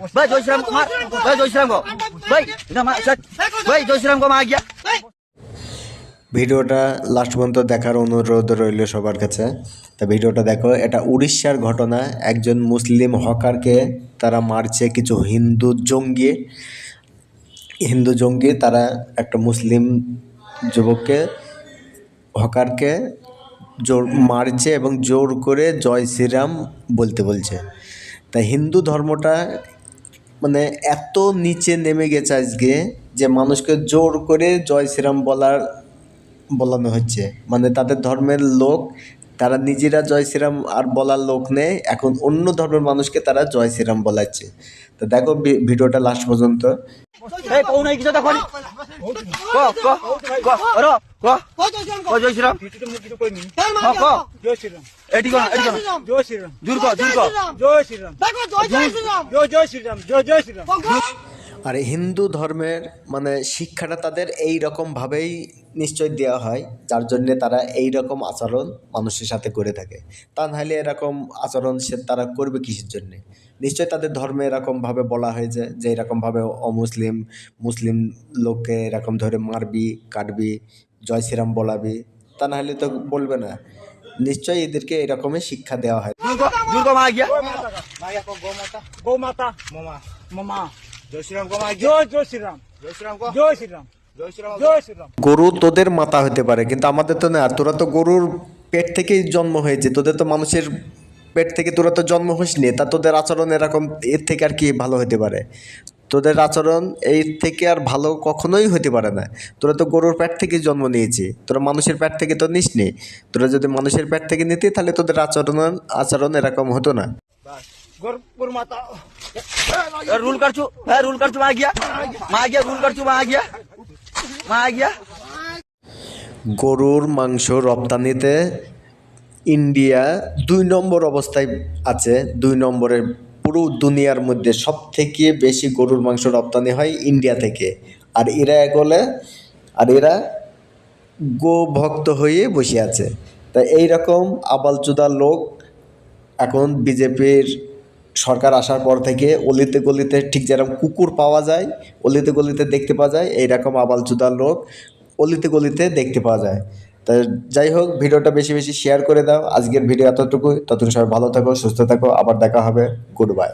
भाई जय श्री राम को मार, भाई जय श्री राम को, भाई इधर मार, भाई जय श्री राम को मार गया। ভিডিওটা লাস্ট পর্যন্ত দেখার অনুরোধ রইল সবার কাছে। তা ভিডিওটা দেখো, এটা উড়িষ্যার ঘটনা। একজন মুসলিম হকারকে তারা মারছে কিছু হিন্দু জঙ্গি তারা একটা মুসলিম যুবককে হকারকে জোর মারছে এবং জোর করে জয় শ্রীরাম বলতে বলছে। তাই হিন্দু ধর্মটা মানে এত নিচে নেমে গেছে আজকে যে মানুষকে জোর করে জয় শ্রীরাম বলানো হচ্ছে। মানে তাদের ধর্মের লোক তারা নিজেরা জয় শ্রীরাম আর বলার লোক নেই, এখন অন্য ধর্মের মানুষকে তারা জয় শ্রীরাম বলাচ্ছে। তো দেখো ভিডিওটা লাস্ট পর্যন্ত। এই কোন এই কিছু দেখো নি ক জয় শ্রী রাম ক জয় শ্রীরাম এটি কোন জয় শ্রীরাম জোর ক জয় শ্রীরাম জয় শ্রীরাম জয় শ্রীরাম। আর হিন্দু ধর্মের মানে শিক্ষাটা তাদের এই রকমভাবেই নিশ্চয় দেওয়া হয়, যার জন্যে তারা এই রকম আচরণ মানুষের সাথে করে থাকে। তা নাহলে এরকম আচরণ তারা করবে কিসের জন্যে? নিশ্চয় তাদের ধর্মে এরকমভাবে বলা হয়েছে যে এরকমভাবে মুসলিম লোককে এরকম ধরে মারবি, কাটবি, জয় শ্রীরাম বলাবি, তা নাহলে তো বলবে না। নিশ্চয়ই এদেরকে এরকমই শিক্ষা দেওয়া হয়। জোর ক মার গিয়া গো মাতা মামা জয় শ্রীরাম গো মা জয় শ্রীরাম জয় শ্রীরাম জয় শ্রীরাম জয় শ্রীরাম। গরু তোদের মাতা হতে পারে, কিন্তু আমাদের তো না। তোরা তো গরুর পেট থেকেই জন্ম হয়েছে, তোদের তো মানুষের পেট থেকে তোরা তো জন্ম হসনি। তা তোদের আচরণ এরকম, এর থেকে আর কি ভালো হতে পারে? তোদের আচরণ এই থেকে আর ভালো কখনোই হতে পারে না। তোরা তো গরুর পেট থেকে জন্ম নিয়েছি, তোরা মানুষের পেট থেকে তো নিসনি। তোরা যদি মানুষের পেট থেকে নিতি তাহলে তোদের আচরণ এরকম হতো না। গরু মাতা रूल कर चु मार गया रूल कर चु मार गया। গরুর মাংস রপ্তানিতে ইন্ডিয়া 2 নম্বর অবস্থায় আছে। 2 নম্বরের পুরো দুনিয়ার মধ্যে সব থেকে বেশি গরুর মাংস রপ্তানি হয় ইন্ডিয়া থেকে। আর এরা গো ভক্ত হয়ে বসে আছে। তাই এইরকম আবালচোদা লোক এখন বিজেপির সরকার আসার পর থেকে অলিতে গলিতে, ঠিক যেরকম কুকুর পাওয়া যায় অলিতে গলিতে দেখতে পাওয়া যায়, এইরকম আবালচোদা লোক অলিতে গলিতে দেখতে পাওয়া যায়। তাই যাই হোক, ভিডিওটা বেশি বেশি শেয়ার করে দাও। আজকের ভিডিও এতটুকুই। ততক্ষণ সবাই ভালো থাকো, সুস্থ থাকো, আবার দেখা হবে। Good bye.